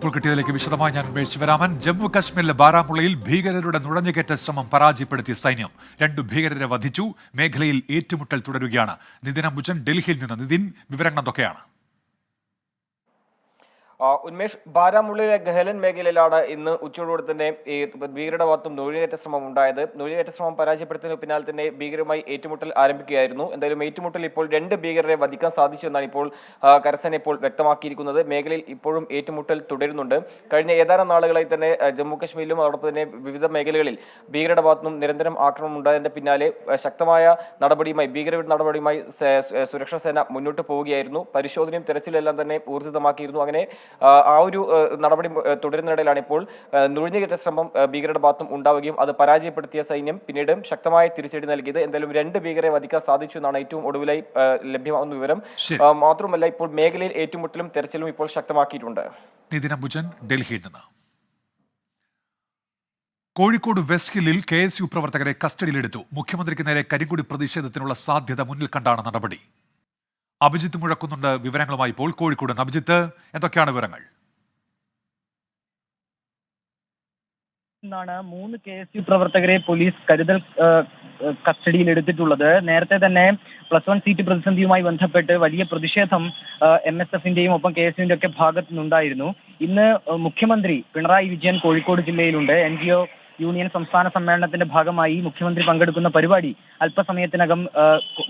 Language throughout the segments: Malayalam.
ഇപ്പോൾ കിട്ടിയതിലേക്ക് വിശദമായി ഞാൻ ഉന്മേഷ് ശിവരാമൻ. ജമ്മു കാശ്മീരിലെ ബാരാമുള്ളയിൽ ഭീകരരുടെ നുഴഞ്ഞുകയറ്റ ശ്രമം പരാജയപ്പെടുത്തിയ സൈന്യം 2 ഭീകരരെ വധിച്ചു. മേഖലയിൽ ഏറ്റുമുട്ടൽ തുടരുകയാണ്. നിതിൻ അംബുജൻ ഡൽഹിയിൽ നിന്ന്. നിതിൻ, വിവരങ്ങൾ എന്തൊക്കെയാണ്? ഉന്മേഷ്, ബാരാമുള്ളിലെ ഗഹലൻ മേഖലയിലാണ് ഇന്ന് ഉച്ചയോടുകൂടി തന്നെ ഈ ഭീകരരുടെ ഭാഗത്തും നുഴഞ്ഞുകയറ്റ ശ്രമം ഉണ്ടായത്. നുഴഞ്ഞുകയറ്റ ശ്രമം പരാജയപ്പെടുത്തുന്നതിന് പിന്നാലെ തന്നെ ഭീകരമായി ഏറ്റുമുട്ടൽ ആരംഭിക്കുകയായിരുന്നു. എന്തായാലും ഏറ്റുമുട്ടൽ ഇപ്പോൾ 2 ഭീകരരെ വധിക്കാൻ സാധിച്ചു എന്നാണ് ഇപ്പോൾ കരസേന ഇപ്പോൾ വ്യക്തമാക്കിയിരിക്കുന്നത്. മേഖലയിൽ ഇപ്പോഴും ഏറ്റുമുട്ടൽ തുടരുന്നുണ്ട്. കഴിഞ്ഞ ഏതാനും നാളുകളായി തന്നെ ജമ്മു കശ്മീരിലും അതോടൊപ്പം തന്നെ വിവിധ മേഖലകളിൽ ഭീകരരുടെ ഭാഗത്തുനിന്നും നിരന്തരം ആക്രമണം ഉണ്ടായതിന്റെ പിന്നാലെ ശക്തമായ നടപടിയുമായി ഭീകരവിരുദ്ധ നടപടിയുമായി സുരക്ഷാ സേന മുന്നോട്ട് പോവുകയായിരുന്നു. പരിശോധനയും തെരച്ചിലും എല്ലാം തന്നെ ഊർജിതമാക്കിയിരുന്നു. അങ്ങനെ ആ ഒരു നടപടി തുടരുന്നതിനിടയിലാണ് ഇപ്പോൾ നുഴഞ്ഞുകയറ്റ ശ്രമം ഭീകരരുടെ ഭാഗത്തും ഉണ്ടാവുകയും അത് പരാജയപ്പെടുത്തിയ സൈന്യം പിന്നീട് ശക്തമായ തിരിച്ചടി നൽകിയത്. എന്തായാലും 2 ഭീകരരെ വധിക്കാൻ സാധിച്ചു എന്നാണ് ഏറ്റവും ഒടുവിലായി ലഭ്യമാകുന്ന വിവരം. മാത്രമല്ല, ഇപ്പോൾ മേഖലയിൽ ഏറ്റുമുട്ടലും തെരച്ചിലും ഇപ്പോൾ ശക്തമാക്കിയിട്ടുണ്ട്. നിതിൻ അംബുജൻ ഡൽഹിയിൽ നിന്ന്. കോഴിക്കോട് വെസ്റ്റ് ഹില്ലിൽ KSU പ്രവർത്തകരെ കസ്റ്റഡിയിലെടുത്തു. മുഖ്യമന്ത്രിക്ക് നേരെ കരിങ്കൊടി പ്രതിഷേധത്തിനുള്ള സാധ്യത മുന്നിൽ കണ്ടാണ് നടപടി. അഭിജിത്ത് മുഴക്കുന്നുണ്ട് വിവരങ്ങളുമായി. ഇപ്പോൾ കോഴിക്കോട്. അഭിജിത്ത്, എന്തൊക്കെയാണ് വിവരങ്ങൾ? ാണ് 3 KSU പ്രവർത്തകരെ പോലീസ് കരുതൽ കസ്റ്റഡിയിൽ എടുത്തിട്ടുള്ളത്. നേരത്തെ തന്നെ +1 സീറ്റ് പ്രതിസന്ധിയുമായി ബന്ധപ്പെട്ട് വലിയ പ്രതിഷേധം MSFന്റെയും ഒപ്പം KSUവിന്റെ ഒക്കെ ഭാഗത്തു നിന്നുണ്ടായിരുന്നു. ഇന്ന് മുഖ്യമന്ത്രി പിണറായി വിജയൻ കോഴിക്കോട് ജില്ലയിലുണ്ട്. NGO യൂണിയൻ സംസ്ഥാന സമ്മേളനത്തിന്റെ ഭാഗമായി മുഖ്യമന്ത്രി പങ്കെടുക്കുന്ന പരിപാടി അല്പസമയത്തിനകം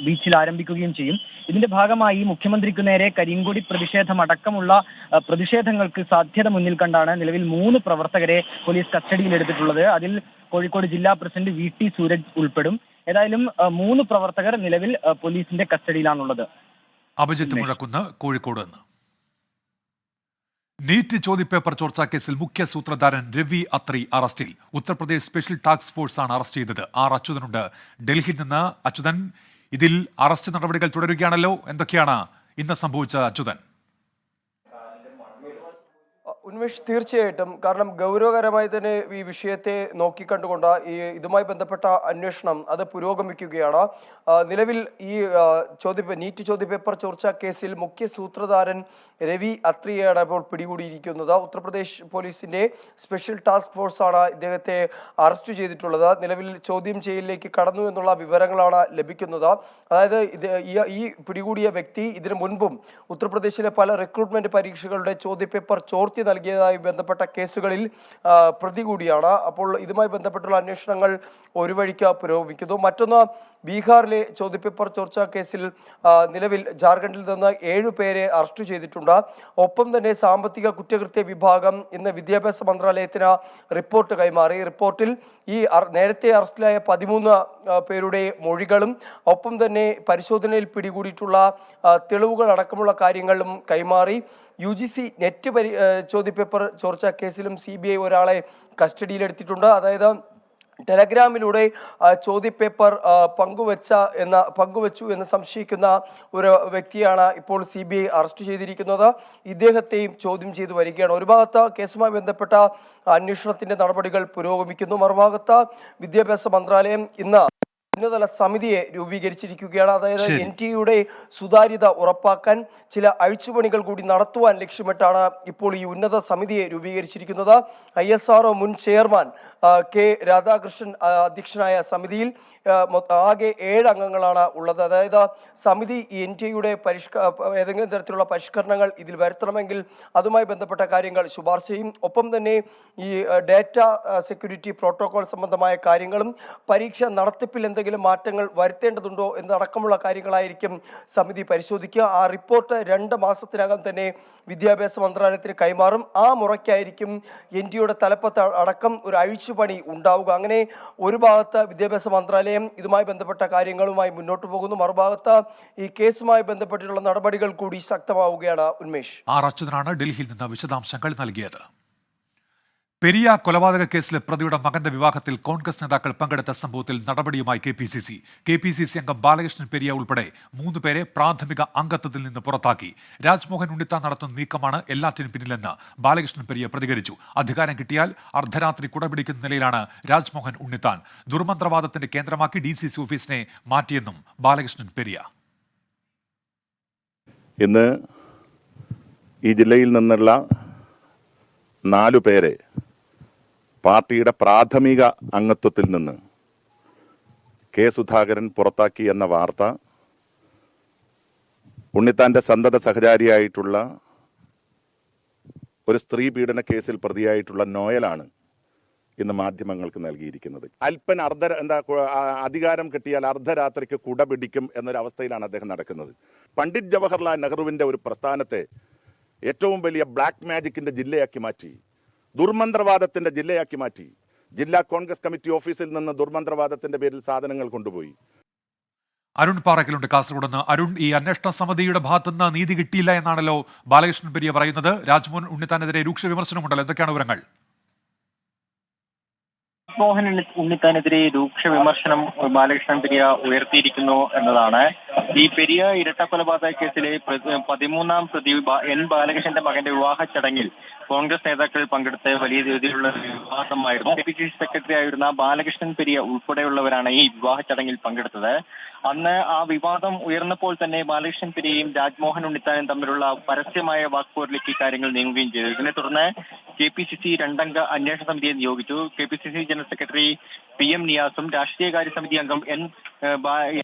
ബീച്ചിൽ ആരംഭിക്കുകയും ചെയ്യും. ഇതിന്റെ ഭാഗമായി മുഖ്യമന്ത്രിക്ക് നേരെ കരിങ്കൊടി പ്രതിഷേധം അടക്കമുള്ള പ്രതിഷേധങ്ങൾക്ക് സാധ്യത മുന്നിൽ കണ്ടാണ് നിലവിൽ 3 പ്രവർത്തകരെ പോലീസ് കസ്റ്റഡിയിലെടുത്തിട്ടുള്ളത്. അതിൽ കോഴിക്കോട് ജില്ലാ പ്രസിഡന്റ് VT സൂരജ് ഉൾപ്പെടും. ഏതായാലും 3 പ്രവർത്തകർ നിലവിൽ പോലീസിന്റെ കസ്റ്റഡിയിലാണുള്ളത്. അഭിജിത്ത് മുഴക്കുന്ന്, കോഴിക്കോട് നിന്ന്. നീറ്റ് ചോദ്യപേപ്പർ ചോർച്ചാ കേസിൽ മുഖ്യ സൂത്രധാരൻ രവി അത്രി അറസ്റ്റിൽ. ഉത്തർപ്രദേശ് സ്പെഷ്യൽ ടാസ്ക് ഫോഴ്സാണ് അറസ്റ്റ് ചെയ്തത്. അച്യുതനുണ്ട് ഡൽഹിയിൽ നിന്ന്. അച്യുതൻ, ഇതിൽ അറസ്റ്റ് നടപടികൾ തുടരുകയാണല്ലോ. എന്തൊക്കെയാണ് ഇന്ന് സംഭവിച്ച അച്യുതൻ? ഉന്മേഷ്, തീർച്ചയായിട്ടും. കാരണം ഗൗരവകരമായി തന്നെ ഈ വിഷയത്തെ നോക്കിക്കണ്ടുകൊണ്ട് ഇതുമായി ബന്ധപ്പെട്ട അന്വേഷണം അത് പുരോഗമിക്കുകയാണ്. നിലവിൽ ഈ നീറ്റ് ചോദ്യപേപ്പർ ചോർച്ചാ കേസിൽ മുഖ്യ സൂത്രധാരൻ രവി അത്രിയെയാണ് ഇപ്പോൾ പിടികൂടിയിരിക്കുന്നത്. ഉത്തർപ്രദേശ് പോലീസിന്റെ സ്പെഷ്യൽ ടാസ്ക് ഫോഴ്സാണ് ഇദ്ദേഹത്തെ അറസ്റ്റ് ചെയ്തിട്ടുള്ളത്. നിലവിൽ ചോദ്യം ചെയ്യലിലേക്ക് കടന്നു എന്നുള്ള വിവരങ്ങളാണ് ലഭിക്കുന്നത്. അതായത് ഈ പിടികൂടിയ വ്യക്തി ഇതിനു മുൻപും ഉത്തർപ്രദേശിലെ പല റിക്രൂട്ട്മെന്റ് പരീക്ഷകളുടെ ചോദ്യപേപ്പർ ചോർത്തി നൽകിയതായി ബന്ധപ്പെട്ട കേസുകളിൽ പ്രതി കൂടിയാണ്. അപ്പോൾ ഇതുമായി ബന്ധപ്പെട്ടുള്ള അന്വേഷണങ്ങൾ ഒരു വഴിക്ക് പുരോഗമിക്കുന്നു. മറ്റൊന്ന്, ബീഹാറിലെ ചോദ്യപേപ്പർ ചോർച്ചാ കേസിൽ നിലവിൽ ജാർഖണ്ഡിൽ നിന്ന് 7 പേരെ അറസ്റ്റ് ചെയ്തിട്ടുണ്ട്. ഒപ്പം തന്നെ സാമ്പത്തിക കുറ്റകൃത്യ വിഭാഗം ഇന്ന് വിദ്യാഭ്യാസ മന്ത്രാലയത്തിന് റിപ്പോർട്ട് കൈമാറി. റിപ്പോർട്ടിൽ ഈ നേരത്തെ അറസ്റ്റിലായ 13 പേരുടെ മൊഴികളും ഒപ്പം തന്നെ പരിശോധനയിൽ പിടികൂടിയിട്ടുള്ള തെളിവുകൾ അടക്കമുള്ള കാര്യങ്ങളും കൈമാറി. UGC നെറ്റ് ചോദ്യപേപ്പർ ചോർച്ചാ കേസിലും CBI ഒരാളെ കസ്റ്റഡിയിലെടുത്തിട്ടുണ്ട്. അതായത് ടെലഗ്രാമിലൂടെ ചോദ്യപേപ്പർ പങ്കുവച്ചു എന്ന് സംശയിക്കുന്ന ഒരു വ്യക്തിയാണ് ഇപ്പോൾ CBI അറസ്റ്റ് ചെയ്തിരിക്കുന്നത്. ഇദ്ദേഹത്തെയും ചോദ്യം ചെയ്തു വരികയാണ്. ഒരു ഭാഗത്ത് കേസുമായി ബന്ധപ്പെട്ട അന്വേഷണത്തിന്റെ നടപടികൾ പുരോഗമിക്കുന്നു. മറുഭാഗത്ത് വിദ്യാഭ്യാസ മന്ത്രാലയം ഇന്ന് ഉന്നതതല സമിതിയെ രൂപീകരിച്ചിരിക്കുകയാണ്. അതായത് NTയുടെ സുതാര്യത ഉറപ്പാക്കാൻ ചില അഴിച്ചുപണികൾ കൂടി നടത്തുവാൻ ലക്ഷ്യമിട്ടാണ് ഇപ്പോൾ ഈ ഉന്നത സമിതിയെ രൂപീകരിച്ചിരിക്കുന്നത്. ISRO മുൻ ചെയർമാൻ K രാധാകൃഷ്ണൻ അധ്യക്ഷനായ സമിതിയിൽ ആകെ 7 അംഗങ്ങളാണ് ഉള്ളത്. അതായത് സമിതി NTയുടെ ഏതെങ്കിലും തരത്തിലുള്ള പരിഷ്കരണങ്ങൾ ഇതിൽ വരുത്തണമെങ്കിൽ അതുമായി ബന്ധപ്പെട്ട കാര്യങ്ങൾ ശുപാർശ ചെയ്യും. ഒപ്പം തന്നെ ഈ ഡാറ്റ സെക്യൂരിറ്റി പ്രോട്ടോകോൾ സംബന്ധമായ കാര്യങ്ങളും പരീക്ഷ നടത്തിപ്പിൽ എന്തെങ്കിലും മാറ്റങ്ങൾ വരുത്തേണ്ടതുണ്ടോ എന്നടക്കമുള്ള കാര്യങ്ങളായിരിക്കും സമിതി പരിശോധിക്കുക. ആ റിപ്പോർട്ട് 2 മാസത്തിനകം തന്നെ വിദ്യാഭ്യാസ മന്ത്രാലയത്തിന് കൈമാറും. ആ മുറയ്ക്കായിരിക്കും NTയുടെ തലപ്പത്ത് അടക്കം ഒരു അഴിച്ചുപണി ഉണ്ടാവുക. അങ്ങനെ ഒരു ഭാഗത്ത് വിദ്യാഭ്യാസ മന്ത്രാലയം ഇതുമായി ബന്ധപ്പെട്ട കാര്യങ്ങളുമായി മുന്നോട്ട് പോകുന്നു. മറുഭാഗത്ത് ഈ കേസുമായി ബന്ധപ്പെട്ടിട്ടുള്ള നടപടികൾ കൂടി ശക്തമാവുകയാണ്. ഉന്മേഷ്, അച്യുതനാണ് ഡൽഹിയിൽ നിന്ന് വിശദാംശങ്ങൾ നൽകിയത്. പെരിയ കൊലപാതക കേസിലെ പ്രതിയുടെ മകന്റെ വിവാഹത്തിൽ കോൺഗ്രസ് നേതാക്കൾ പങ്കെടുത്ത സംഭവത്തിൽ നടപടിയുമായി KPCC അംഗം ബാലകൃഷ്ണൻ പെരിയ ഉൾപ്പെടെ 3 പേരെ പ്രാഥമിക അംഗത്വത്തിൽ നിന്ന് പുറത്താക്കി. രാജ്മോഹൻ ഉണ്ണിത്താൻ നടത്തുന്ന നീക്കമാണ് എല്ലാറ്റിനും പിന്നിലെന്ന് ബാലകൃഷ്ണൻ പെരിയ പ്രതികരിച്ചു. അധികാരം കിട്ടിയാൽ അർദ്ധരാത്രി കുടപിടിക്കുന്ന നിലയിലാണ് രാജ്മോഹൻ ഉണ്ണിത്താൻ. ദുർമന്ത്രവാദത്തിന്റെ കേന്ദ്രമാക്കി DCC ഓഫീസിനെ മാറ്റിയെന്നും ബാലകൃഷ്ണൻ പെരിയ. ഇന്ന് ഈ ജില്ലയിൽ നിന്നുള്ള 4 പേരെ പാർട്ടിയുടെ പ്രാഥമിക അംഗത്വത്തിൽ നിന്ന് കെ സുധാകരൻ പുറത്താക്കി എന്ന വാർത്ത ഉണ്ണിത്താന്റെ സന്തത സഹചാരിയായിട്ടുള്ള ഒരു സ്ത്രീ പീഡന കേസിൽ പ്രതിയായിട്ടുള്ള നോയലാണ് ഇന്ന് മാധ്യമങ്ങൾക്ക് നൽകിയിരിക്കുന്നത്. അല്പൻ അധികാരം കിട്ടിയാൽ അർദ്ധരാത്രിക്ക് കുട പിടിക്കും എന്നൊരവസ്ഥയിലാണ് അദ്ദേഹം നടക്കുന്നത്. പണ്ഡിറ്റ് ജവഹർലാൽ നെഹ്റുവിന്റെ ഒരു പ്രസ്ഥാനത്തെ ഏറ്റവും വലിയ ബ്ലാക്ക് മാജിക്കിന്റെ ജില്ലയാക്കി മാറ്റി, ദുർമന്ത്രവാദത്തിന്റെ ജില്ലയാക്കി മാറ്റി. ജില്ലാ കോൺഗ്രസ് കമ്മിറ്റി ഓഫീസിൽ നിന്ന് ദുർമന്ത്രവാദത്തിന്റെ പേരിൽ സാധനങ്ങൾ കൊണ്ടുപോയി. അരുൺ പാറയ്ക്കലുണ്ട് കാസർഗോഡ് നിന്ന്. അരുൺ, ഈ അന്വേഷണ സമിതിയുടെ ഭാഗത്തുനിന്ന് നീതി കിട്ടിയില്ല എന്നാണല്ലോ ബാലകൃഷ്ണൻ പെരിയ പറയുന്നത്. രാജ്മോഹൻ ഉണ്ണിത്താനെതിരെ രൂക്ഷ വിമർശനമുണ്ടല്ലോ, എന്തൊക്കെയാണ് വിവരങ്ങൾ? രാജ്മോഹൻ ഉണ്ണിത്താനെതിരെ രൂക്ഷ വിമർശനം ബാലകൃഷ്ണൻ പെരിയ ഉയർത്തിയിരിക്കുന്നു എന്നതാണ്. ഈ പെരിയ ഇരട്ടക്കൊലപാതക കേസിലെ 13ാം പ്രതി എൻ ബാലകൃഷ്ണന്റെ മകന്റെ വിവാഹ ചടങ്ങിൽ കോൺഗ്രസ് നേതാക്കൾ പങ്കെടുത്ത വലിയ രീതിയിലുള്ള വിവാദമായിരുന്നു. KPCC സെക്രട്ടറി ആയിരുന്ന ബാലകൃഷ്ണൻ പെരിയ ഉൾപ്പെടെയുള്ളവരാണ് ഈ വിവാഹ ചടങ്ങിൽ പങ്കെടുത്തത്. അന്ന് ആ വിവാദം ഉയർന്നപ്പോൾ തന്നെ ബാലകൃഷ്ണൻ പെരിയയും രാജ്മോഹൻ ഉണ്ണിത്താനും തമ്മിലുള്ള പരസ്യമായ വാക്പോരിലേക്ക് കാര്യങ്ങൾ നീങ്ങുകയും ചെയ്തു. ഇതിനെ തുടർന്ന് KPCC 2-അംഗ അന്വേഷണ സമിതിയെ നിയോഗിച്ചു. KPCC ജനറൽ സെക്രട്ടറി PM നിയാസും രാഷ്ട്രീയകാര്യ സമിതി അംഗം എൻ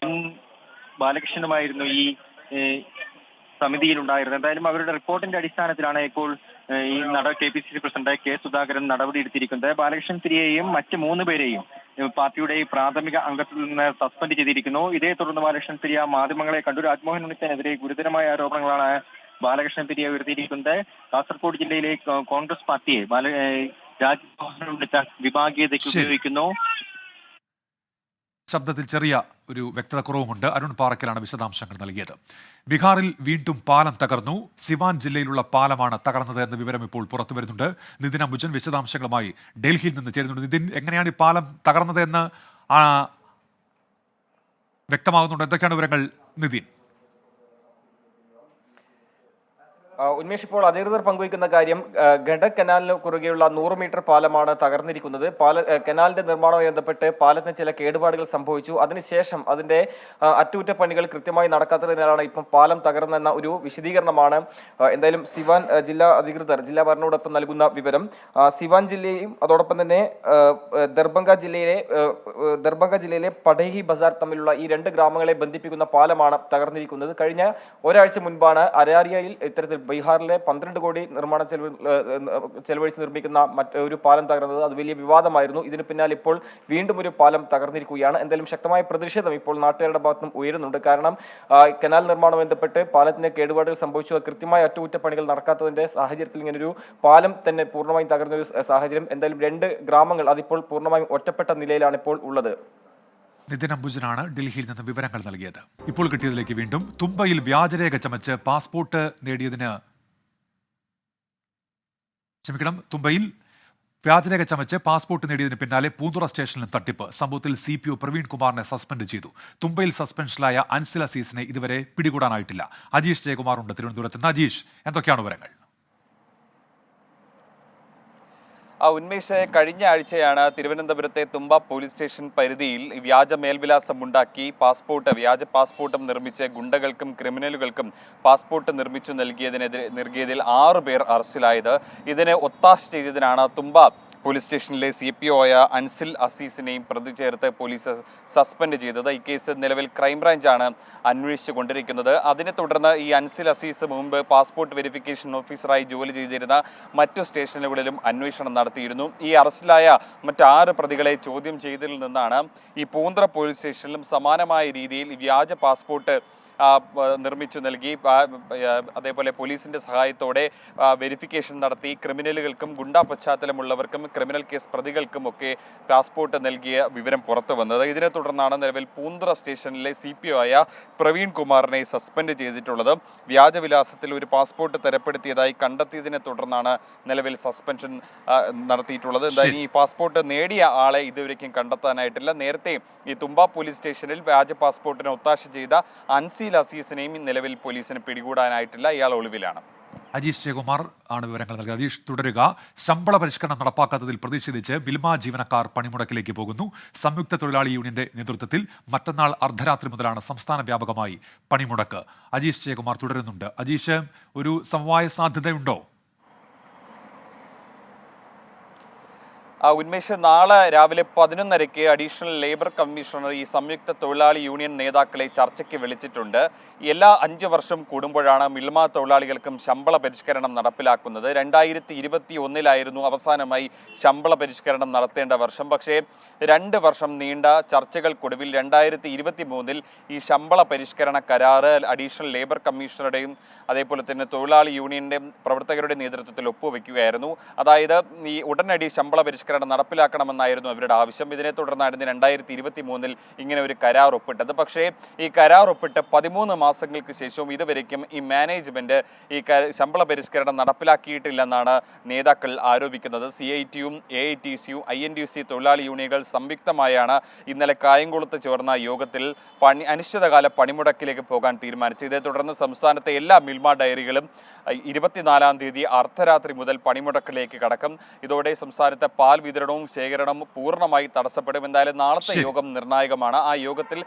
ബാലകൃഷ്ണനുമായിരുന്നു ഈ സമിതിയിലുണ്ടായിരുന്നത്. എന്തായാലും അവരുടെ റിപ്പോർട്ടിന്റെ അടിസ്ഥാനത്തിലാണ് ഇപ്പോൾ ഈ KPCC പ്രസിഡന്റ് കെ സുധാകരൻ നടപടിയെടുത്തിരിക്കുന്നത്. ബാലകൃഷ്ണൻ പെരിയയെയും മറ്റ് 3 പേരെയും പാർട്ടിയുടെ പ്രാഥമിക അംഗത്തിൽ നിന്ന് സസ്പെൻഡ് ചെയ്തിരിക്കുന്നു. ഇതേ തുടർന്ന് ബാലകൃഷ്ണൻ പെരിയ മാധ്യമങ്ങളെ കണ്ടു. രാജ്മോഹൻ ഉണ്ണിത്താനെതിരെ ഗുരുതരമായ ആരോപണങ്ങളാണ് ബാലകൃഷ്ണൻ പെരിയ ഉയർത്തിയിരിക്കുന്നത്. കാസർഗോഡ് ജില്ലയിലെ കോൺഗ്രസ് പാർട്ടിയെ രാജ്മോഹൻ ഉണ്ണിത്താൻ വിഭാഗീയതയ്ക്ക് ഉപയോഗിക്കുന്നു. ശബ്ദത്തിൽ ചെറിയ ഒരു വ്യക്തത കുറവുമുണ്ട്. അരുൺ പാറയ്ക്കലാണ് വിശദാംശങ്ങൾ നൽകിയത്. ബീഹാറിൽ വീണ്ടും പാലം തകർന്നു. സിവാൻ ജില്ലയിലുള്ള പാലമാണ് തകർന്നത് എന്ന വിവരം ഇപ്പോൾ പുറത്തു വരുന്നുണ്ട്. നിതിൻ അംബുജൻ വിശദാംശങ്ങളുമായി ഡൽഹിയിൽ നിന്ന് ചേരുന്നുണ്ട്. നിതിൻ, എങ്ങനെയാണ് ഈ പാലം തകർന്നത് എന്ന് വ്യക്തമാകുന്നുണ്ട്. എന്തൊക്കെയാണ് വിവരങ്ങൾ നിതിൻ? ഉന്മേഷ്, ഇപ്പോൾ അധികൃതർ പങ്കുവയ്ക്കുന്ന കാര്യം ഗണ്ഡക് കനാലിന് കുറുകെയുള്ള 100 മീറ്റർ പാലമാണ് തകർന്നിരിക്കുന്നത്. കനാലിന്റെ നിർമ്മാണവുമായി ബന്ധപ്പെട്ട് പാലത്തിന് ചില കേടുപാടുകൾ സംഭവിച്ചു. അതിനുശേഷം അതിന്റെ അറ്റകുറ്റപ്പണികൾ കൃത്യമായി നടക്കാത്തതിനാലാണ് ഇപ്പം പാലം തകർന്നെന്ന ഒരു വിശദീകരണമാണ് എന്തായാലും സിവാൻ ജില്ലാ അധികൃതർ ജില്ലാ ഭരണകൂടൊപ്പം നൽകുന്ന വിവരം. സിവാൻ ജില്ലയും അതോടൊപ്പം തന്നെ ദർഭംഗ ജില്ലയിലെ പടേഹി ബസാർ തമ്മിലുള്ള ഈ 2 ഗ്രാമങ്ങളെ ബന്ധിപ്പിക്കുന്ന പാലമാണ് തകർന്നിരിക്കുന്നത്. കഴിഞ്ഞ ഒരാഴ്ച മുൻപാണ് അരാരിയയിൽ ഇത്തരത്തിൽ ബീഹാറിലെ 12 കോടി നിർമ്മാണ ചെലവഴിച്ച് നിർമ്മിക്കുന്ന മറ്റൊരു പാലം തകർന്നത്. അത് വലിയ വിവാദമായിരുന്നു. ഇതിന് പിന്നാലെ ഇപ്പോൾ വീണ്ടും ഒരു പാലം തകർന്നിരിക്കുകയാണ്. എന്തായാലും ശക്തമായ പ്രതിഷേധം ഇപ്പോൾ നാട്ടുകാരുടെ ഭാഗത്തും ഉയരുന്നുണ്ട്. കാരണം കനാൽ നിർമ്മാണം ബന്ധപ്പെട്ട് പാലത്തിന് കേടുപാടുകൾ സംഭവിച്ചു, കൃത്യമായ അറ്റകുറ്റപ്പണികൾ നടക്കാത്തതിന്റെ സാഹചര്യത്തിൽ ഇങ്ങനൊരു പാലം തന്നെ പൂർണ്ണമായും തകർന്ന ഒരു സാഹചര്യം. എന്തായാലും 2 ഗ്രാമങ്ങൾ അതിപ്പോൾ പൂർണ്ണമായും ഒറ്റപ്പെട്ട നിലയിലാണ് ഇപ്പോൾ ഉള്ളത്. നിതിൻ അംബുജനാണ് ഡൽഹിയിൽ നിന്ന് വിവരങ്ങൾ നൽകിയത്. ഇപ്പോൾ കിട്ടിയതിലേക്ക് വീണ്ടും. തുമ്പയിൽ വ്യാജരേഖ ചമച്ച് പാസ്പോർട്ട് നേടിയതിന് തുമ്പയിൽ വ്യാജരേഖ ചമച്ച് പാസ്പോർട്ട് നേടിയതിന് പിന്നാലെ പൂന്തുറ സ്റ്റേഷനിലും തട്ടിപ്പ്. സംഭവത്തിൽ CPO പ്രവീൺ കുമാറിനെ സസ്പെൻഡ് ചെയ്തു. തുമ്പയിൽ സസ്പെൻഷനിലായ അൻസിൽ അസീസിനെ ഇതുവരെ പിടികൂടാനായിട്ടില്ല. അജീഷ് ജയകുമാർ ഉണ്ട് തിരുവനന്തപുരത്ത് നിന്ന്. അജീഷ്, എന്തൊക്കെയാണ് വിവരങ്ങൾ? ഉന്മേഷ്, കഴിഞ്ഞ ആഴ്ചയാണ് തിരുവനന്തപുരത്തെ തുമ്പ പോലീസ് സ്റ്റേഷൻ പരിധിയിൽ വ്യാജ മേൽവിലാസം ഉണ്ടാക്കി വ്യാജ പാസ്പോർട്ടും നിർമ്മിച്ച് ഗുണ്ടകൾക്കും ക്രിമിനലുകൾക്കും പാസ്പോർട്ട് നിർമ്മിച്ചു നൽകിയതിൽ 6 പേർ അറസ്റ്റിലായത്. ഇതിന് ഒത്താശ ചെയ്തതിനാണ് തുമ്പ പോലീസ് സ്റ്റേഷനിലെ CPO ആയ അൻസിൽ അസീസിനെയും പ്രതി ചേർത്ത് പോലീസ് സസ്പെൻഡ് ചെയ്തത്. ഈ കേസ് നിലവിൽ ക്രൈംബ്രാഞ്ചാണ് അന്വേഷിച്ചു കൊണ്ടിരിക്കുന്നത്. അതിനെ തുടർന്ന് ഈ അൻസിൽ അസീസ് മുമ്പ് പാസ്പോർട്ട് വെരിഫിക്കേഷൻ ഓഫീസറായി ജോലി ചെയ്തിരുന്ന മറ്റു സ്റ്റേഷനുകളിലും അന്വേഷണം നടത്തിയിരുന്നു. ഈ അറസ്റ്റിലായ മറ്റ് 6 പ്രതികളെ ചോദ്യം ചെയ്തതിൽ നിന്നാണ് ഈ പൂന്തുറ പോലീസ് സ്റ്റേഷനിലും സമാനമായ രീതിയിൽ വ്യാജ പാസ്പോർട്ട് നിർമ്മിച്ചു നൽകി അതേപോലെ പോലീസിന്റെ സഹായത്തോടെ വെരിഫിക്കേഷൻ നടത്തി ക്രിമിനലുകൾക്കും ഗുണ്ടാ പശ്ചാത്തലമുള്ളവർക്കും ക്രിമിനൽ കേസ് പ്രതികൾക്കും ഒക്കെ പാസ്പോർട്ട് നൽകിയ വിവരം പുറത്തു വന്നത്. ഇതിനെ തുടർന്നാണ് നിലവിൽ പൂന്തുറ സ്റ്റേഷനിലെ CPO ആയ പ്രവീൺ കുമാറിനെ സസ്പെൻഡ് ചെയ്തിട്ടുള്ളത്. വ്യാജവിലാസത്തിൽ ഒരു പാസ്പോർട്ട് തരപ്പെടുത്തിയതായി കണ്ടെത്തിയതിനെ തുടർന്നാണ് നിലവിൽ സസ്പെൻഷൻ നടത്തിയിട്ടുള്ളത്. എന്തായാലും ഈ പാസ്പോർട്ട് നേടിയ ആളെ ഇതുവരെയ്ക്കും കണ്ടെത്താനായിട്ടില്ല. നേരത്തെ ഈ തുമ്പ പോലീസ് സ്റ്റേഷനിൽ വ്യാജ പാസ്പോർട്ടിന് ഒത്താശ ചെയ്ത അൻസിൽ അസീസിനെയും നിലവിൽ പോലീസിന് പിടികൂടാനായിട്ടില്ല. ഇയാൾ ഒളിവിലാണ്. അജീഷ് ജയകുമാർ ആണ് വിവരങ്ങൾ നൽകിയത്. അജീഷ്, തുടരുക. ശമ്പള പരിഷ്കരണം നടപ്പാക്കാത്തതിൽ പ്രതിഷേധിച്ച് മിൽമ ജീവനക്കാർ പണിമുടക്കിലേക്ക് പോകുന്നു. സംയുക്ത തൊഴിലാളി യൂണിയന്റെ നേതൃത്വത്തിൽ മറ്റന്നാൾ അർദ്ധരാത്രി മുതലാണ് സംസ്ഥാന വ്യാപകമായി പണിമുടക്ക്. അജീഷ് ജയകുമാർ തുടരുന്നുണ്ട്. അജീഷ്, ഒരു സമവായ സാധ്യതയുണ്ടോ? ഉന്മേഷ്, നാളെ രാവിലെ 11:30-ക്ക് അഡീഷണൽ ലേബർ കമ്മീഷണർ ഈ സംയുക്ത തൊഴിലാളി യൂണിയൻ നേതാക്കളെ ചർച്ചയ്ക്ക് വിളിച്ചിട്ടുണ്ട്. എല്ലാ 5 വർഷം കൂടുമ്പോഴാണ് മിൽമ തൊഴിലാളികൾക്കും ശമ്പള പരിഷ്കരണം നടപ്പിലാക്കുന്നത്. 2021-ലായിരുന്നു അവസാനമായി ശമ്പള പരിഷ്കരണം നടത്തേണ്ട വർഷം. പക്ഷേ 2 വർഷം നീണ്ട ചർച്ചകൾക്കൊടുവിൽ 2023-ൽ ഈ ശമ്പള പരിഷ്കരണ കരാറ് അഡീഷണൽ ലേബർ കമ്മീഷണറുടെയും അതേപോലെ തന്നെ തൊഴിലാളി യൂണിയന്റെയും പ്രവർത്തകരുടെ നേതൃത്വത്തിൽ ഒപ്പുവെക്കുകയായിരുന്നു. അതായത് ഈ ഉടനടി ശമ്പള പരിഷ്കരണം നടപ്പിലാക്കണമെന്നായിരുന്നു അവരുടെ ആവശ്യം. ഇതിനെ തുടർന്നായിരുന്നു 2023-ൽ ഇങ്ങനെ ഒരു കരാർ ഒപ്പിട്ടത്. പക്ഷേ ഈ കരാർ ഒപ്പിട്ട് 13 മാസങ്ങൾക്ക് ശേഷവും ഇതുവരേക്കും ഈ മാനേജ്മെന്റ് ഈ ശമ്പള പരിഷ്കരണം നടപ്പിലാക്കിയിട്ടില്ലെന്നാണ് നേതാക്കൾ ആരോപിക്കുന്നത്. CIT-യും AITC-യും INTUC തൊഴിലാളി യൂണിയനുകൾ സംയുക്തമായാണ് ഇന്നലെ കായംകുളത്ത് ചേർന്ന യോഗത്തിൽ അനിശ്ചിതകാല പണിമുടക്കിലേക്ക് പോകാൻ തീരുമാനിച്ചത്. ഇതേ തുടർന്ന് സംസ്ഥാനത്തെ എല്ലാ മിൽമ ഡയറികളും 24-ാം തീയതി അർദ്ധരാത്രി മുതൽ പണിമുടക്കിലേക്ക് കടക്കും. ഇതോടെ സംസ്ഥാനത്തെ പാൽ വിതരണവും ശേഖരണവും പൂർണ്ണമായി തടസ്സപ്പെടും. എന്തായാലും നാളത്തെ യോഗം നിർണായകമാണ്. ആ യോഗത്തിൽ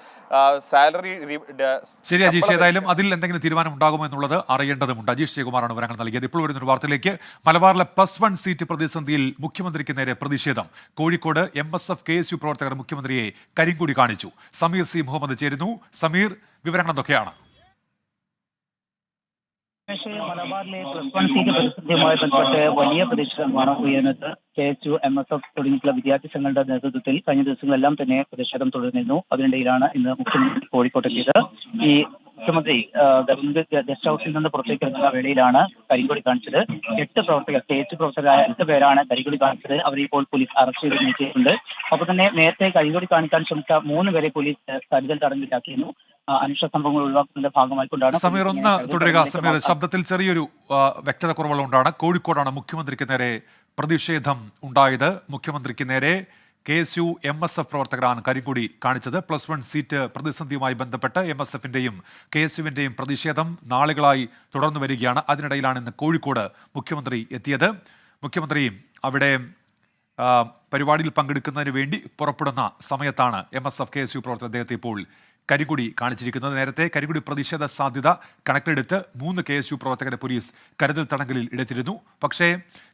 സാലറി ശരി അജീഷ്, ഏതായാലും അതിൽ എന്തെങ്കിലും തീരുമാനം ഉണ്ടാകുമോ എന്നുള്ളത് അറിയേണ്ടതുണ്ട്. അജീഷ് ജയകുമാറാണ് വിവരങ്ങൾ നൽകിയത്. ഇപ്പോൾ വരുന്നൊരു വാർത്തയിലേക്ക്. മലബാറിലെ +1 സീറ്റ് പ്രതിസന്ധിയിൽ മുഖ്യമന്ത്രിക്ക് നേരെ പ്രതിഷേധം. കോഴിക്കോട് MSF KSU പ്രവർത്തകർ മുഖ്യമന്ത്രിയെ കരിങ്കൊടി കാണിച്ചു. സമീർ C മുഹമ്മദ് ചേരുന്നു. സമീർ, വിവരങ്ങൾ എന്തൊക്കെയാണ്? മലബാറിലെ +1 സീറ്റ് പ്രതിസന്ധിയുമായി ബന്ധപ്പെട്ട് വലിയ പ്രതിഷേധമാണ് ഉയർന്നത്. KSU, MSF തുടങ്ങിയിട്ടുള്ള വിദ്യാർത്ഥി സംഘങ്ങളുടെ നേതൃത്വത്തിൽ കഴിഞ്ഞ ദിവസങ്ങളെല്ലാം തന്നെ പ്രതിഷേധം തുടർന്നിരുന്നു. അതിനിടയിലാണ് ഇന്ന് മുഖ്യമന്ത്രി കോഴിക്കോട്ടെത്തിയത്. ഈ മുഖ്യമന്ത്രി ഗസ്റ്റ് ഹൌസിൽ നിന്ന് പുറത്തേക്ക് ഇറങ്ങുന്ന വേളയിലാണ് കരിങ്കൊടി കാണിച്ചത്. 8 പ്രവർത്തകർ, KSU പ്രവർത്തകരായ 8 പേരാണ് കരിങ്കൊടി കാണിച്ചത്. അവരെ ഇപ്പോൾ പോലീസ് അറസ്റ്റ് ചെയ്ത് നീക്കിയിട്ടുണ്ട്. ഒപ്പം തന്നെ നേരത്തെ കരിങ്കൊടി കാണിക്കാൻ ശ്രമിച്ച 3 പേരെ പോലീസ് കരുതൽ തടങ്കലിലാക്കിയിരുന്നു. അനിഷ്ട സംഭവങ്ങൾ ഒഴിവാക്കുന്നതിന്റെ ഭാഗമായിക്കൊണ്ടാണ്. സമീർ, ഒന്ന് തുടരുക. സമീർ, ശബ്ദത്തിൽ ചെറിയൊരു വ്യക്തത കുറവുള്ളതുകൊണ്ടാണ്. കോഴിക്കോടാണ് മുഖ്യമന്ത്രിക്ക് നേരെ പ്രതിഷേധം ഉണ്ടായത്. മുഖ്യമന്ത്രിക്ക് നേരെ KSU, MSF പ്രവർത്തകരാണ് കരിങ്കൊടി കാണിച്ചത്. +1 സീറ്റ് പ്രതിസന്ധിയുമായി ബന്ധപ്പെട്ട് MSF-ന്റെയും KSU-വിന്റെയും പ്രതിഷേധം നാളുകളായി തുടർന്നു വരികയാണ്. അതിനിടയിലാണ് ഇന്ന് കോഴിക്കോട് മുഖ്യമന്ത്രി എത്തിയത്. മുഖ്യമന്ത്രി അവിടെ പരിപാടിയിൽ പങ്കെടുക്കുന്നതിന് വേണ്ടി പുറപ്പെടുന്ന സമയത്താണ് MSF KSU പ്രവർത്തകർ അദ്ദേഹത്തെ ഇപ്പോൾ കരിങ്കൊടി കാണിച്ചിരിക്കുന്നത്. നേരത്തെ കരിങ്കൊടി പ്രതിഷേധ സാധ്യത കണക്കിലെടുത്ത് 3 KSU പ്രവർത്തകരെ പോലീസ് കരുതൽ തടങ്കലിൽ എടുത്തിരുന്നു. പക്ഷേ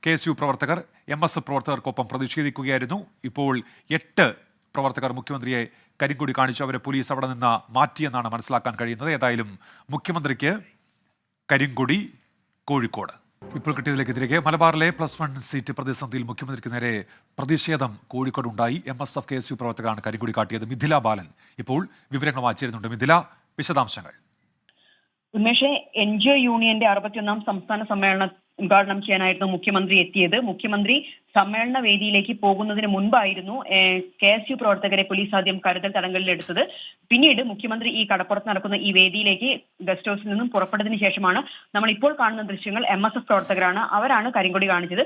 KSU പ്രവർത്തകർ MSF പ്രവർത്തകർക്കൊപ്പം പ്രതിഷേധിക്കുകയായിരുന്നു. ഇപ്പോൾ 8 പ്രവർത്തകർ മുഖ്യമന്ത്രിയെ കരിങ്കൊടി കാണിച്ചു. അവരെ പോലീസ് അവിടെ നിന്ന് മാറ്റിയെന്നാണ് മനസ്സിലാക്കാൻ കഴിയുന്നത്. ഏതായാലും മുഖ്യമന്ത്രിക്ക് കരിങ്കൊടി കോഴിക്കോട്. ഇപ്പോൾ കിട്ടിയതിലേക്ക് തിരികെ. മലബാറിലെ +1 സീറ്റ് പ്രതിസന്ധിയിൽ മുഖ്യമന്ത്രിക്ക് നേരെ പ്രതിഷേധം കോഴിക്കോടുണ്ടായി. MSF KSU പ്രവർത്തകരാണ് കരിങ്കൊടി കാട്ടിയത്. മിഥില ബാലൻ ഇപ്പോൾ വിവരങ്ങളുമായി ചേരുന്നുണ്ട്. മിഥില, വിശദാംശങ്ങൾ. ഉന്മേഷ്, NGO യൂണിയന്റെ 61-ാം സംസ്ഥാന സമ്മേളനം ഉദ്ഘാടനം ചെയ്യാനായിരുന്നു മുഖ്യമന്ത്രി എത്തിയത്. മുഖ്യമന്ത്രി സമ്മേളന വേദിയിലേക്ക് പോകുന്നതിന് മുൻപായിരുന്നു KSU പ്രവർത്തകരെ പോലീസ് ആദ്യം കരുതൽ തടങ്കലിലെടുത്തത്. പിന്നീട് മുഖ്യമന്ത്രി ഈ കടപ്പുറത്ത് നടക്കുന്ന ഈ വേദിയിലേക്ക് ഗസ്റ്റ് ഹൌസിൽ നിന്നും പുറപ്പെട്ടതിന് ശേഷമാണ് നമ്മൾ ഇപ്പോൾ കാണുന്ന ദൃശ്യങ്ങൾ. MSF പ്രവർത്തകരാണ്, അവരാണ് കരിങ്കൊടി കാണിച്ചത്.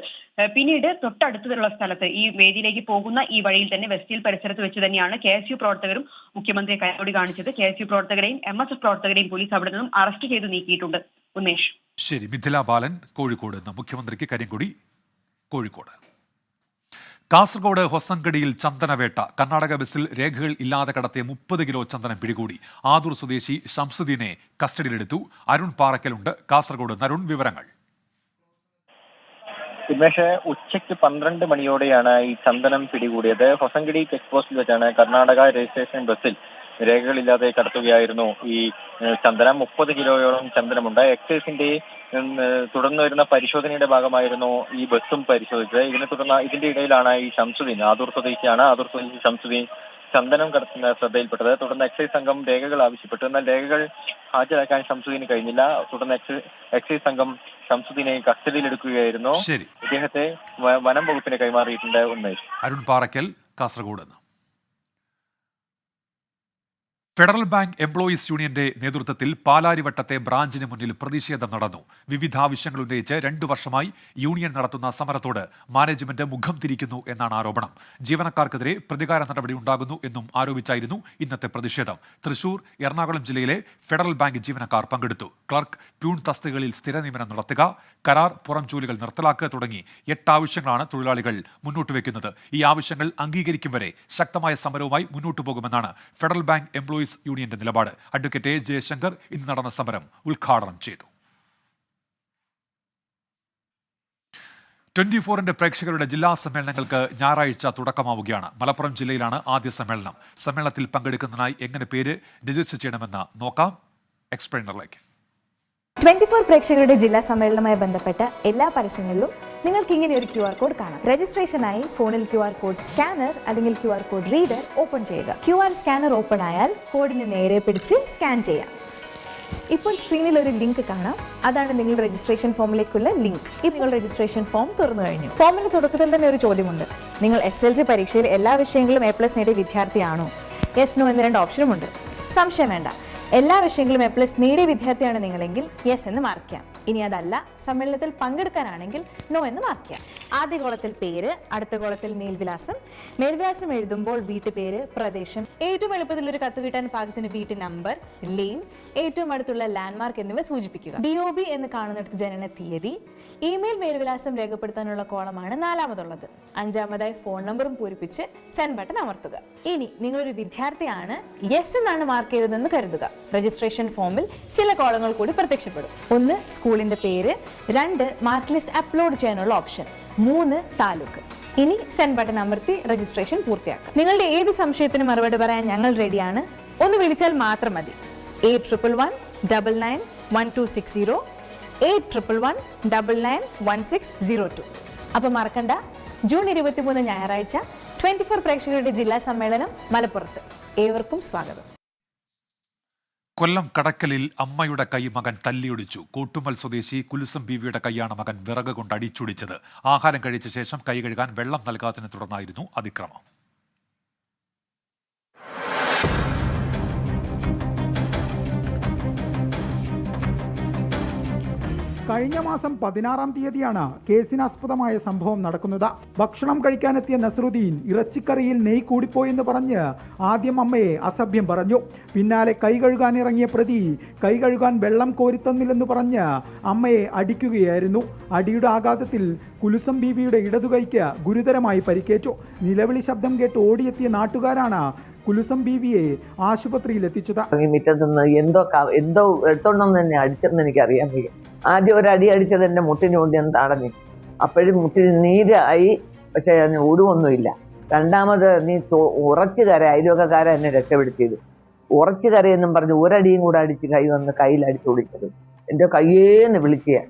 പിന്നീട് തൊട്ടടുത്തുള്ള സ്ഥലത്ത് ഈ വേദിയിലേക്ക് പോകുന്ന ഈ വഴിയിൽ തന്നെ വെസ്റ്റ് പരിസരത്ത് വെച്ച് തന്നെയാണ് KSU പ്രവർത്തകരും മുഖ്യമന്ത്രിയെ കരിങ്കൊടി കാണിച്ചത്. KSU പ്രവർത്തകരെയും MSF പ്രവർത്തകരെയും പോലീസ് അവിടെ നിന്നും അറസ്റ്റ് ചെയ്ത് നീക്കിയിട്ടുണ്ട്. ഉന്മേഷ്. ശരി, മിഥില ബാലൻ കോഴിക്കോട് നിന്ന്. മുഖ്യമന്ത്രിക്ക് കരിങ്കൊടി കോഴിക്കോട്. കാസർഗോഡ് ഹൊസങ്കടിയിൽ ചന്ദനവേട്ട. കർണാടക ബസ്സിൽ രേഖകൾ ഇല്ലാതെ കടത്തിയ 30 കിലോ ചന്ദനം പിടികൂടി. ആദൂർ സ്വദേശി ഷംസുദ്ദീനെ കസ്റ്റഡിയിലെടുത്തു. അരുൺ പാറക്കലുണ്ട് കാസർഗോഡ്. അരുൺ, വിവരങ്ങൾ. ഉന്മേഷ്, ഉച്ചയ്ക്ക് 12 മണിയോടെയാണ് ഈ ചന്ദനം പിടികൂടിയത്. ഹൊസങ്കടി ചെക്ക് പോസ്റ്റിൽ വെച്ചാണ് കർണാടക രജിസ്ട്രേഷൻ ബസ്സിൽ രേഖകളില്ലാതെ കടത്തുകയായിരുന്നു ഈ ചന്ദനം. 30 കിലോയോളം ചന്ദനമുണ്ട്. എക്സൈസിന്റെ തുടർന്ന് വരുന്ന പരിശോധനയുടെ ഭാഗമായിരുന്നു ഈ ബസ്സും പരിശോധിച്ചത്. ഇതിന്റെ ഇടയിലാണ് ഈ ഷംസുദ്ദീൻ, ആദൂർ സ്വദേശിയാണ്, ആദൂർ സ്വദേശി ഷംസുദ്ദീൻ ചന്ദനം കടത്തുന്ന ശ്രദ്ധയിൽപ്പെട്ടത്. തുടർന്ന് എക്സൈസ് സംഘം രേഖകൾ ആവശ്യപ്പെട്ടു. എന്നാൽ രേഖകൾ ഹാജരാക്കാൻ ഷംസുദ്ദീന് കഴിഞ്ഞില്ല. തുടർന്ന് എക്സൈസ് സംഘം ഷംസുദ്ദീനെ കസ്റ്റഡിയിലെടുക്കുകയായിരുന്നു. ഇദ്ദേഹത്തെ വനം വകുപ്പിന് കൈമാറിയിട്ടുണ്ട്. Unmesh. Arun Parakkal Kasaragod. Federal bank employees യൂണിയന്റെ നേതൃത്വത്തിൽ പാലാരിവട്ടത്തെ ബ്രാഞ്ചിന് മുന്നിൽ പ്രതിഷേധം നടന്നു. വിവിധ ആവശ്യങ്ങൾ ഉന്നയിച്ച് 2 വർഷമായി യൂണിയൻ നടത്തുന്ന സമരത്തോട് മാനേജ്മെന്റ് മുഖം തിരിക്കുന്നു എന്നാണ് ആരോപണം. ജീവനക്കാർക്കെതിരെ പ്രതികാര നടപടി ഉണ്ടാകുന്നു എന്നും ആരോപിച്ചായിരുന്നു ഇന്നത്തെ പ്രതിഷേധം. തൃശൂർ, എറണാകുളം ജില്ലയിലെ ഫെഡറൽ ബാങ്ക് ജീവനക്കാർ പങ്കെടുത്തു. ക്ലർക്ക്, പ്യൂൺ തസ്തികകളിൽ സ്ഥിര നിയമനം നടത്തുക, കരാർ, പുറം ജോലികൾ നിർത്തലാക്കുക തുടങ്ങി 8 ആവശ്യങ്ങളാണ് തൊഴിലാളികൾ മുന്നോട്ട് വയ്ക്കുന്നത്. ഈ ആവശ്യങ്ങൾ അംഗീകരിക്കും വരെ ശക്തമായ സമരവുമായി മുന്നോട്ടു പോകുമെന്നാണ് ഫെഡറൽ ബാങ്ക് എംപ്ലോയീസ് യൂണിയന്റെ നിലപാട്. Advocate A. ജയശങ്കർ ഇന്ന് നടന്ന സമരം ഉദ്ഘാടനം ചെയ്തു. 24-ന്റെ പ്രേക്ഷകരുടെ ജില്ലാ സമ്മേളനങ്ങൾക്ക് ഞായറാഴ്ച തുടക്കമാവുകയാണ്. മലപ്പുറം ജില്ലയിലാണ് ആദ്യ സമ്മേളനം. സമ്മേളനത്തിൽ പങ്കെടുക്കുന്നതിനായി എങ്ങനെ പേര് രജിസ്റ്റർ ചെയ്യണമെന്ന് നോക്കാം. എക്സ്പ്ലെയിനറിലേക്ക്. 24 പ്രേക്ഷകരുടെ ജില്ലാ സമ്മേളനവുമായി ബന്ധപ്പെട്ട എല്ലാ പരസ്യങ്ങളിലും നിങ്ങൾക്ക് ഇങ്ങനെ ഒരു QR കോഡ് കാണാം. രജിസ്ട്രേഷനായി ഫോണിൽ QR കോഡ് സ്കാനർ അല്ലെങ്കിൽ QR കോഡ് റീഡർ ഓപ്പൺ ചെയ്യുക. QR സ്കാനർ ഓപ്പൺ ആയാൽ കോഡിന് നേരെ പിടിച്ച് സ്കാൻ ചെയ്യാം. ഇപ്പോൾ സ്ക്രീനിൽ ഒരു ലിങ്ക് കാണാം. അതാണ് നിങ്ങളുടെ രജിസ്ട്രേഷൻ ഫോമിലേക്കുള്ള ലിങ്ക്. ഇപ്പോൾ നിങ്ങൾ രജിസ്ട്രേഷൻ ഫോം തുറന്നു കഴിഞ്ഞു. ഫോമിന് തുടക്കത്തിൽ തന്നെ ഒരു ചോദ്യമുണ്ട്. നിങ്ങൾ SLC പരീക്ഷയിൽ എല്ലാ വിഷയങ്ങളിലും A+ നേടിയ വിദ്യാർത്ഥിയാണോ? യെസ്, നോ എന്ന് 2 ഓപ്ഷനുമുണ്ട്. സംശയം വേണ്ട, എല്ലാ വിഷയങ്ങളും A+ നേടിയ വിദ്യാർത്ഥിയാണ് നിങ്ങളെങ്കിൽ യെസ് എന്ന് മാർക്ക് ചെയ്യാം. ഇനി അതല്ല, സമ്മേളനത്തിൽ പങ്കെടുക്കാനാണെങ്കിൽ നോ എന്ന് മാർക്ക് ചെയ്യാം. ആദ്യ കോളത്തിൽ പേര്, അടുത്ത കോളത്തിൽ മേൽവിലാസം എഴുതുമ്പോൾ വീട്ടുപേര്, പ്രദേശം, ഏറ്റവും എളുപ്പത്തിൽ ഒരു കത്ത് കിട്ടാൻ പാകത്തിന് വീട്ടു നമ്പർ, ലെയിൻ, ഏറ്റവും അടുത്തുള്ള ലാൻഡ്മാർക്ക് എന്നിവ സൂചിപ്പിക്കുക. DOB എന്ന് കാണുന്നിടത്ത് ജനന തീയതി, ഇമെയിൽ മേൽവിലാസം രേഖപ്പെടുത്താനുള്ള കോളമാണ് 4-മതുള്ളത്. 5-മതായി ഫോൺ നമ്പറും പൂരിപ്പിച്ച് സെൻഡ് ബട്ടൺ അമർത്തുക. ഇനി നിങ്ങളൊരു വിദ്യാർത്ഥിയാണ്, യെസ് എന്നാണ് മാർക്ക് ചെയ്തതെന്ന് കരുതുക. രജിസ്ട്രേഷൻ ഫോമിൽ ചില കോളങ്ങൾ കൂടി പ്രത്യക്ഷപ്പെടും. 1 സ്കൂളിന്റെ പേര്, 2 മാർക്ക് ലിസ്റ്റ് അപ്ലോഡ് ചെയ്യാനുള്ള ഓപ്ഷൻ, 3 താലൂക്ക്. ഇനി സെൻഡ് ബട്ടൺ അമർത്തി രജിസ്ട്രേഷൻ പൂർത്തിയാക്കാം. നിങ്ങളുടെ ഏത് സംശയത്തിന് മറുപടി പറയാൻ ഞങ്ങൾ റെഡിയാണ്. ഒന്ന് വിളിച്ചാൽ മാത്രം മതി. 8111991260, 8111991602. അപ്പോൾ മറക്കണ്ട, ജൂൺ 23 ഞായറാഴ്ച 24 പ്രേക്ഷകരുടെ ജില്ലാ സമ്മേളനം മലപ്പുറത്ത്. ഏവർക്കും സ്വാഗതം. കൊല്ലം കടക്കലിൽ അമ്മയുടെ കൈ മകൻ തല്ലിയൊടിച്ചു. കൂട്ടുമൽ സ്വദേശി കുലുസം ബീവിയുടെ കൈയാണ് മകൻ വിറക് കൊണ്ട് അടിച്ചൊടിച്ചത്. ആഹാരം കഴിച്ച ശേഷം കൈ കഴുകാൻ വെള്ളം നൽകാത്തതിനെ തുടർന്നായിരുന്നു അതിക്രമം. കഴിഞ്ഞ മാസം 16-ാം തീയതിയാണ് കേസിനാസ്പദമായ സംഭവം നടക്കുന്നത്. ഭക്ഷണം കഴിക്കാനെത്തിയ നസറുദ്ദീൻ ഇറച്ചിക്കറിയിൽ നെയ് കൂടിപ്പോയെന്ന് പറഞ്ഞ് ആദ്യം അമ്മയെ അസഭ്യം പറഞ്ഞു. പിന്നാലെ കൈ കഴുകാനിറങ്ങിയ പ്രതി കൈ കഴുകാൻ വെള്ളം കോരിത്തന്നില്ലെന്ന് പറഞ്ഞ് അമ്മയെ അടിക്കുകയായിരുന്നു. അടിയുടെ ആഘാതത്തിൽ കുലുസം ബീവിയുടെ ഇടതുകൈക്ക് ഗുരുതരമായി പരിക്കേറ്റു. നിലവിളി ശബ്ദം കേട്ട് ഓടിയെത്തിയ നാട്ടുകാരാണ് കുലുസം ബീവിയെ ആശുപത്രിയിൽ എത്തിച്ചത്. മുറ്റത്തുനിന്ന് എന്തോ എടുത്തോണ്ടെന്ന് തന്നെ അടിച്ചെന്ന് എനിക്കറിയാൻ വയ്യ. ആദ്യം ഒരടി അടിച്ചത് എൻ്റെ മുട്ടിന് കൊണ്ട് ഞാൻ തടഞ്ഞു. അപ്പോഴും മുട്ടിന് നീരായി, പക്ഷെ അതിന് ഒടുവൊന്നുമില്ല. രണ്ടാമത് നീ ഉറച്ചു കര, അയൽവക്കക്കാരെ എന്നെ രക്ഷപ്പെടുത്തിയത്. ഉറച്ചു കരയെന്നും പറഞ്ഞ് ഒരടിയും കൂടെ അടിച്ച് കൈ വന്ന് കയ്യിൽ അടിച്ചൊളിച്ചത്. എൻ്റെ കയ്യേന്ന് വിളിച്ചയാ.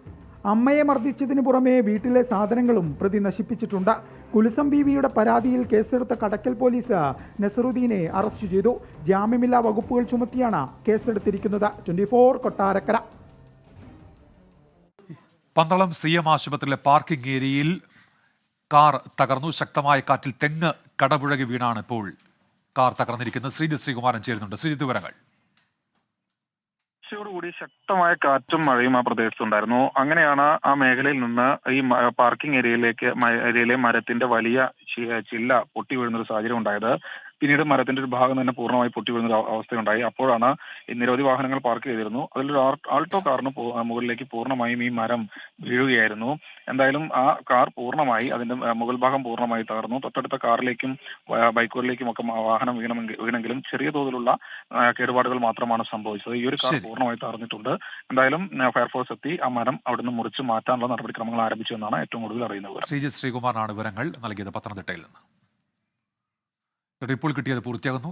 അമ്മയെ മർദ്ദിച്ചതിന് പുറമെ വീട്ടിലെ സാധനങ്ങളും പ്രതി നശിപ്പിച്ചിട്ടുണ്ട്. കുലുസം ബീവിയുടെ പരാതിയിൽ കേസെടുത്ത കടക്കൽ പോലീസ് നസറുദ്ദീനെ അറസ്റ്റ് ചെയ്തു. ജാമ്യമില്ലാ വകുപ്പുകൾ ചുമത്തിയാണ് കേസെടുത്തിരിക്കുന്നത്. 24 കൊട്ടാരക്കര. പന്തളം CM ആശുപത്രിയിലെ പാർക്കിംഗ് ഏരിയയിൽ കാർ തകർന്നു. ശക്തമായ കാറ്റിൽ തെങ്ങ് കടപുഴകി വീണാണ് ഇപ്പോൾ കാർ തകർന്നിരിക്കുന്നത്. ശ്രീജിത്ത് ശ്രീകുമാരൻ ചേരുന്നുണ്ട്. ശ്രീജിത്ത്, വിവരങ്ങൾ. കൂടി ശക്തമായ കാറ്റും മഴയും ആ പ്രദേശത്തുണ്ടായിരുന്നു. അങ്ങനെയാണ് ആ മേഖലയിൽ നിന്ന് ഈ പാർക്കിംഗ് ഏരിയയിലെ മരത്തിന്റെ വലിയ ചില്ല പൊട്ടി വീഴുന്ന ഒരു സാഹചര്യം ഉണ്ടായത്. പിന്നീട് മരത്തിന്റെ ഒരു ഭാഗം തന്നെ പൂർണ്ണമായി പൊട്ടി വീഴുന്ന ഒരു അവസ്ഥയുണ്ടായി. അപ്പോഴാണ് നിരവധി വാഹനങ്ങൾ പാർക്ക് ചെയ്തിരുന്നു. അതിലൊരു ആൾട്ടോ കാറിന് മുകളിലേക്ക് പൂർണ്ണമായും ഈ മരം വീഴുകയായിരുന്നു. എന്തായാലും ആ കാർ പൂർണ്ണമായി, അതിന്റെ മുകൾ ഭാഗം പൂർണ്ണമായി തകർന്നു. തൊട്ടടുത്ത കാറിലേക്കും ബൈക്കുകളിലേക്കും ഒക്കെ വാഹനം വീണെങ്കിലും ചെറിയ തോതിലുള്ള കേടുപാടുകൾ മാത്രമാണ് സംഭവിച്ചത്. ഈ ഒരു കാർ പൂർണ്ണമായി തകർന്നിട്ടുണ്ട്. എന്തായാലും ഫയർഫോഴ്സ് എത്തി ആ മരം അവിടുന്ന് മുറിച്ച് മാറ്റാനുള്ള നടപടിക്രമങ്ങൾ ആരംഭിച്ചു എന്നാണ് ഏറ്റവും കൂടുതൽ അറിയുന്നത്. ശ്രീജിത്ത് ശ്രീകുമാറാണ് വിവരങ്ങൾ നൽകിയത് പത്തനംതിട്ടയിൽ നിന്ന്. റിപ്പോർട്ട് കിട്ടിയത് പൂർത്തിയാകുന്നു.